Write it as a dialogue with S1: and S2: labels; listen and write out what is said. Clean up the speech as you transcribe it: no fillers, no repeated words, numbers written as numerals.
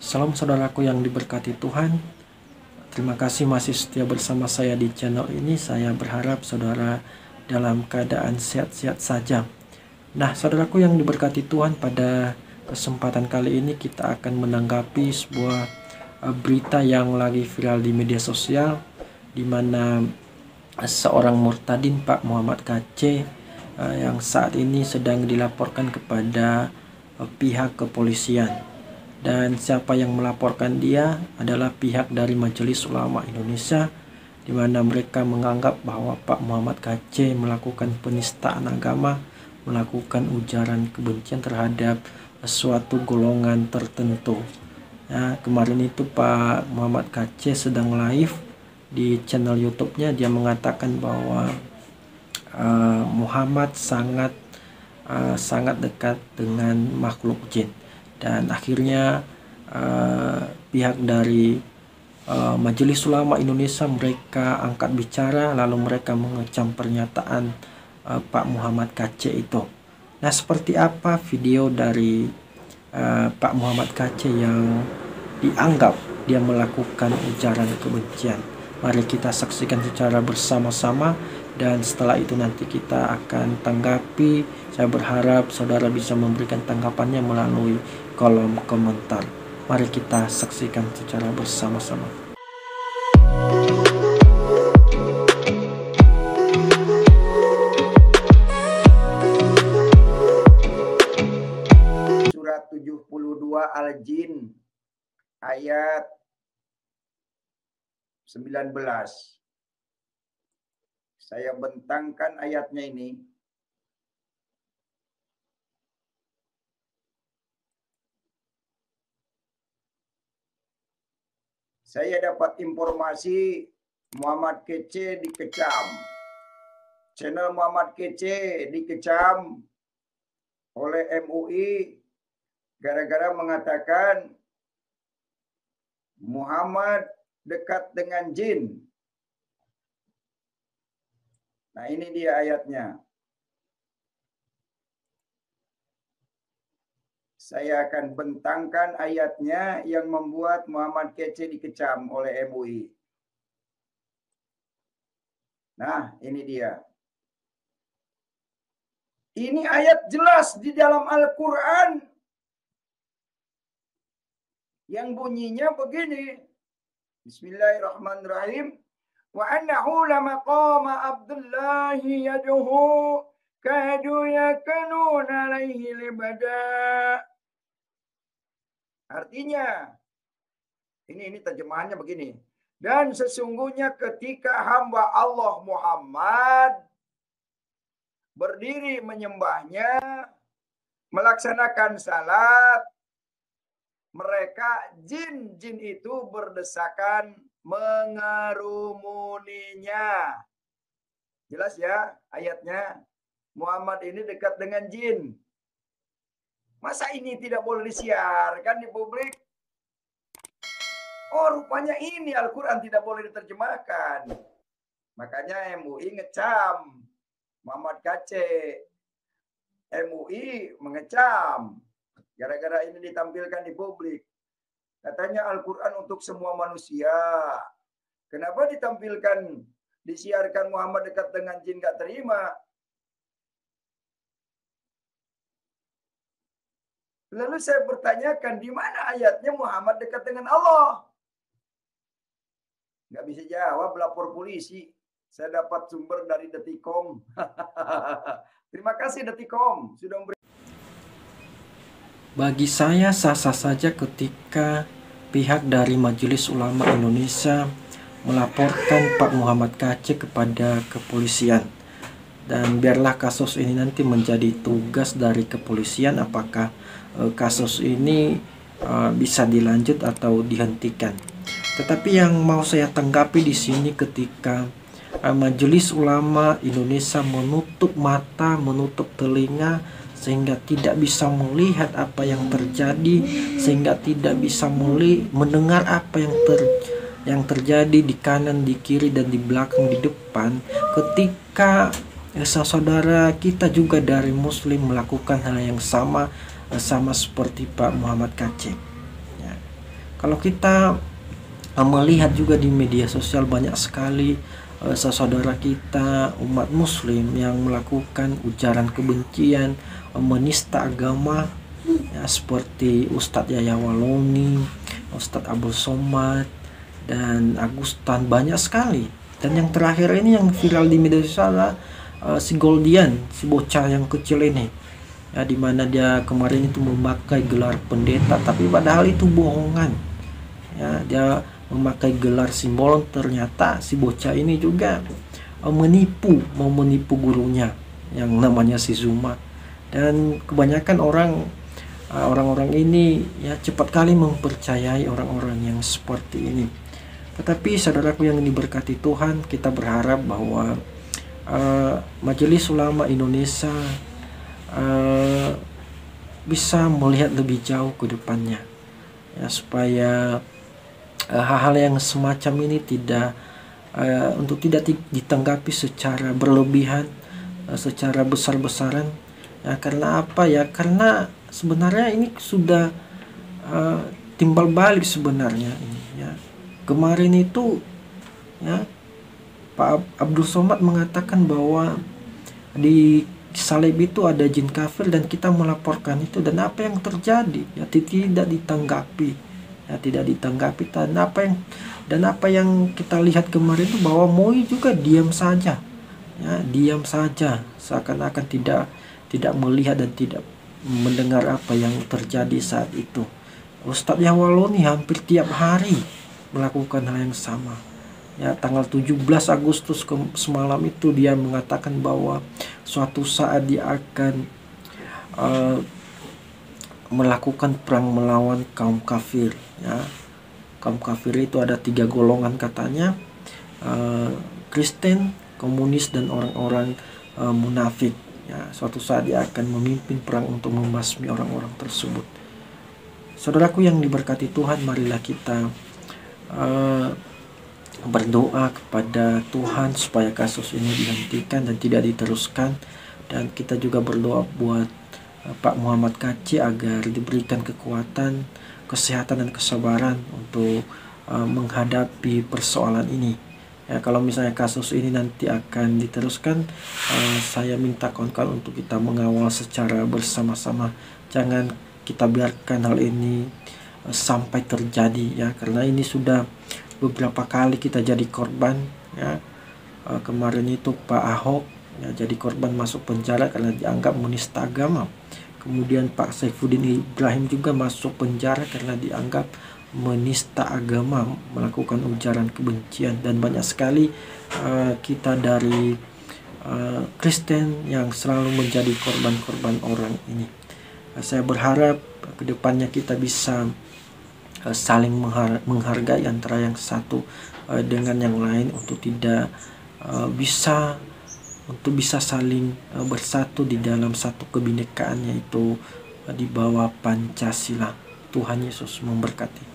S1: Salam saudaraku yang diberkati Tuhan. Terima kasih masih setia bersama saya di channel ini. Saya berharap saudara dalam keadaan sehat-sehat saja. Nah, saudaraku yang diberkati Tuhan, pada kesempatan kali ini kita akan menanggapi sebuah berita yang lagi viral di media sosial, di mana seorang murtadin Pak Muhammad KC yang saat ini sedang dilaporkan kepada pihak kepolisian. Dan siapa yang melaporkan dia adalah pihak dari Majelis Ulama Indonesia, di mana mereka menganggap bahwa Pak Muhammad KC melakukan penistaan agama, melakukan ujaran kebencian terhadap suatu golongan tertentu. Nah, kemarin itu Pak Muhammad KC sedang live di channel YouTube-nya. Dia mengatakan bahwa Muhammad sangat dekat dengan makhluk jin. Dan akhirnya pihak dari Majelis Ulama Indonesia mereka angkat bicara, lalu mereka mengecam pernyataan Pak Muhammad KC itu. Nah, seperti apa video dari Pak Muhammad KC yang dianggap dia melakukan ujaran kebencian? Mari kita saksikan secara bersama-sama, dan setelah itu nanti kita akan tanggapi. Saya berharap saudara bisa memberikan tanggapannya melalui kolom komentar. Mari kita saksikan secara bersama-sama.
S2: Surat 72 Al-Jin ayat 19. Saya bentangkan ayatnya ini. Saya dapat informasi Muhammad KC dikecam. Channel Muhammad KC dikecam oleh MUI gara-gara mengatakan Muhammad dekat dengan jin. Nah, ini dia ayatnya. Saya akan bentangkan ayatnya yang membuat Muhammad KC dikecam oleh MUI. Nah, ini dia. Ini ayat jelas di dalam Al-Quran yang bunyinya begini. Bismillahirrahmanirrahim. Wa annahu lamaqama Abdullahi yaduhu kadu yakanuna alaihi libada. Artinya, ini terjemahannya begini. Dan sesungguhnya ketika hamba Allah Muhammad berdiri menyembahnya, melaksanakan salat, mereka jin-jin itu berdesakan mengerumuninya. Jelas ya ayatnya. Muhammad ini dekat dengan jin. Masa ini tidak boleh disiarkan di publik? Oh, rupanya ini Al-Quran tidak boleh diterjemahkan. Makanya MUI ngecam Muhammad KC. MUI mengecam gara-gara ini ditampilkan di publik. Katanya Al-Quran untuk semua manusia. Kenapa ditampilkan, disiarkan Muhammad dekat dengan jin, gak terima? Lalu saya bertanyakan, di mana ayatnya Muhammad dekat dengan Allah? Nggak bisa jawab, lapor polisi. Saya dapat sumber dari Detikom. Terima kasih Detikom sudah memberi.
S1: Bagi saya sah-sah saja ketika pihak dari Majelis Ulama Indonesia melaporkan Pak Muhammad KC kepada kepolisian. Dan biarlah kasus ini nanti menjadi tugas dari kepolisian, apakah kasus ini bisa dilanjut atau dihentikan. Tetapi yang mau saya tanggapi di sini ketika Majelis Ulama Indonesia menutup mata, menutup telinga, sehingga tidak bisa melihat apa yang terjadi, sehingga tidak bisa mendengar apa yang terjadi di kanan, di kiri, dan di belakang, di depan, ketika saudara kita juga dari Muslim melakukan hal yang sama seperti Pak Muhammad KC. Ya. Kalau kita melihat juga di media sosial banyak sekali saudara kita umat muslim yang melakukan ujaran kebencian, menista agama, ya, seperti Ustadz Yahya Waloni, Ustadz Abdul Somad, dan Agustan, banyak sekali. Dan yang terakhir ini yang viral di media sosial si Goldian, si bocah yang kecil ini, ya, dimana dia kemarin itu memakai gelar pendeta, tapi padahal itu bohongan. Ya, dia memakai gelar simbolon, ternyata si bocah ini juga mau menipu gurunya yang namanya si Zuma. Dan kebanyakan orang-orang ini ya cepat kali mempercayai orang-orang yang seperti ini. Tetapi saudaraku yang diberkati Tuhan, kita berharap bahwa Majelis Ulama Indonesia bisa melihat lebih jauh ke depannya, ya, supaya hal-hal yang semacam ini tidak ditanggapi secara berlebihan, secara besar-besaran, ya. Karena apa ya? Karena sebenarnya ini sudah timbal balik sebenarnya ini, ya. Kemarin itu, ya, Pak Abdul Somad mengatakan bahwa di salib itu ada jin kafir dan kita melaporkan itu, dan apa yang terjadi? Ya, tidak ditanggapi, ya, tidak ditanggapi. Dan apa yang kita lihat kemarin itu bahwa MUI juga diam saja, ya, diam saja, seakan-akan tidak melihat dan tidak mendengar apa yang terjadi saat itu. Ustadz Yahya Waloni hampir tiap hari melakukan hal yang sama. Ya, tanggal 17 Agustus semalam itu dia mengatakan bahwa suatu saat dia akan melakukan perang melawan kaum kafir, ya. Kaum kafir itu ada 3 golongan katanya, Kristen, komunis, dan orang-orang munafik, ya. Suatu saat dia akan memimpin perang untuk membasmi orang-orang tersebut. Saudaraku yang diberkati Tuhan, marilah kita berdoa kepada Tuhan supaya kasus ini dihentikan dan tidak diteruskan. Dan kita juga berdoa buat Pak Muhammad Kacci agar diberikan kekuatan, kesehatan, dan kesabaran untuk menghadapi persoalan ini. Ya, kalau misalnya kasus ini nanti akan diteruskan, saya minta kawan-kawan untuk kita mengawal secara bersama-sama. Jangan kita biarkan hal ini sampai terjadi, ya, karena ini sudah beberapa kali kita jadi korban, ya. Kemarin itu Pak Ahok, ya, jadi korban masuk penjara karena dianggap menista agama. Kemudian Pak Saifuddin Ibrahim juga masuk penjara karena dianggap menista agama, melakukan ujaran kebencian. Dan banyak sekali kita dari Kristen yang selalu menjadi korban-korban orang ini. Saya berharap kedepannya kita bisa saling menghargai antara yang satu dengan yang lain untuk bisa saling bersatu di dalam satu kebinekaan, yaitu di bawah Pancasila. Tuhan Yesus memberkati.